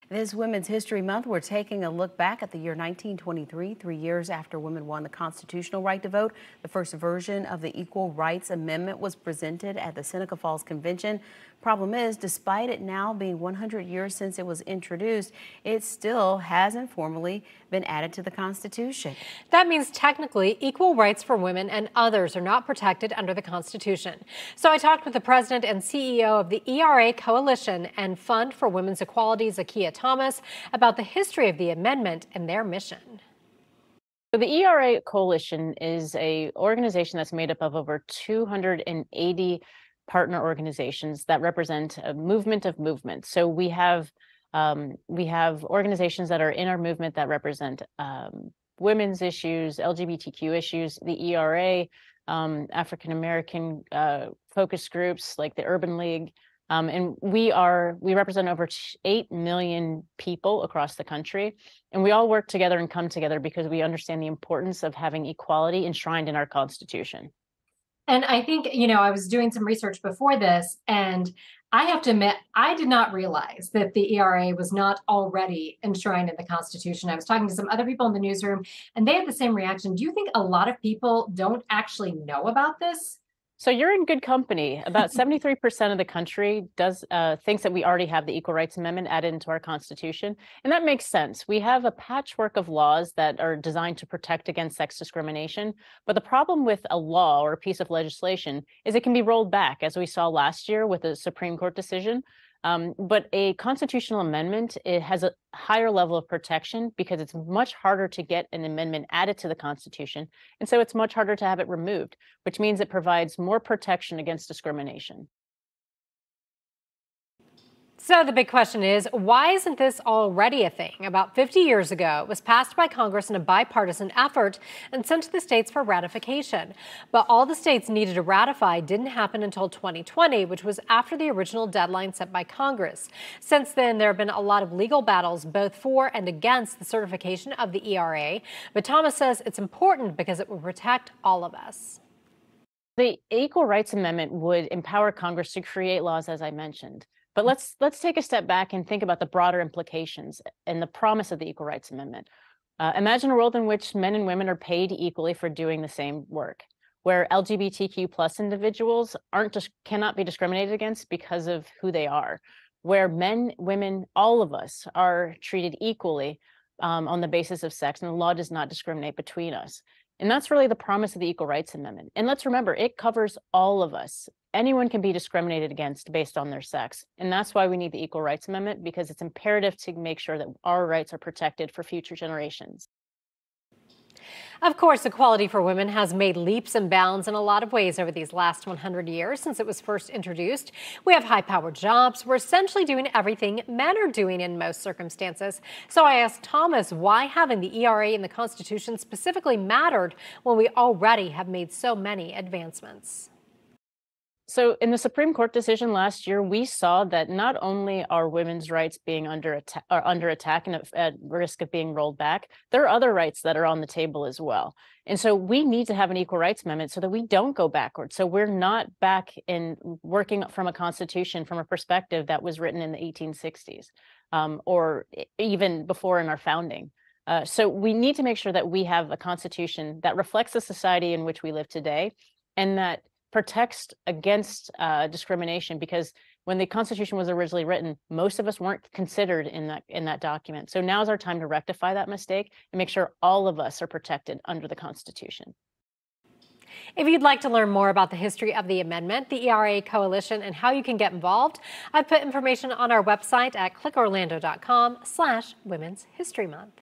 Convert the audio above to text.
This Women's History Month, we're taking a look back at the year 1923, 3 years after women won the constitutional right to vote. The first version of the Equal Rights Amendment was presented at the Seneca Falls Convention. Problem is, despite it now being 100 years since it was introduced, it still hasn't formally been added to the Constitution. That means technically equal rights for women and others are not protected under the Constitution. So I talked with the president and CEO of the ERA Coalition and Fund for Women's Equality, Zakiya Thomas, about the history of the amendment and their mission. So the ERA Coalition is an organization that's made up of over 280 partner organizations that represent a movement of movements. So we have organizations that are in our movement that represent women's issues, LGBTQ issues, the ERA, African American focus groups like the Urban League. And we represent over 8 million people across the country. And we all work together and come together because we understand the importance of having equality enshrined in our Constitution. And I think, I was doing some research before this, and I have to admit, I did not realize that the ERA was not already enshrined in the Constitution. I was talking to some other people in the newsroom, and they had the same reaction. Do you think a lot of people don't actually know about this? So you're in good company. About 73% of the country thinks that we already have the Equal Rights Amendment added into our Constitution. And that makes sense. We have a patchwork of laws that are designed to protect against sex discrimination. But the problem with a law or a piece of legislation is it can be rolled back, as we saw last year with a Supreme Court decision. But a constitutional amendment, it has a higher level of protection because it's much harder to get an amendment added to the Constitution. And so it's much harder to have it removed, which means it provides more protection against discrimination. So the big question is, why isn't this already a thing? About 50 years ago, it was passed by Congress in a bipartisan effort and sent to the states for ratification. But all the states needed to ratify didn't happen until 2020, which was after the original deadline set by Congress. Since then, there have been a lot of legal battles, both for and against the certification of the ERA. But Thomas says it's important because it will protect all of us. The Equal Rights Amendment would empower Congress to create laws, as I mentioned. But let's take a step back and think about the broader implications and the promise of the Equal Rights Amendment. Imagine a world in which men and women are paid equally for doing the same work, where LGBTQ plus individuals cannot be discriminated against because of who they are, where men, women, all of us are treated equally on the basis of sex, and the law does not discriminate between us. And that's really the promise of the Equal Rights Amendment. And let's remember, it covers all of us. Anyone can be discriminated against based on their sex. And that's why we need the Equal Rights Amendment, because it's imperative to make sure that our rights are protected for future generations. Of course, equality for women has made leaps and bounds in a lot of ways over these last 100 years since it was first introduced. We have high-powered jobs. We're essentially doing everything men are doing in most circumstances. So I asked Thomas why having the ERA in the Constitution specifically mattered when we already have made so many advancements. So in the Supreme Court decision last year, we saw that not only are women's rights being under attack and at risk of being rolled back, there are other rights that are on the table as well. And so we need to have an Equal Rights Amendment so that we don't go backwards. So we're not back in working from a constitution from a perspective that was written in the 1860s or even before in our founding. So we need to make sure that we have a constitution that reflects the society in which we live today and that protects against discrimination, because when the Constitution was originally written, most of us weren't considered in that document. So now is our time to rectify that mistake and make sure all of us are protected under the Constitution. If you'd like to learn more about the history of the amendment, the ERA Coalition, and how you can get involved, I've put information on our website at clickorlando.com/Women's History Month.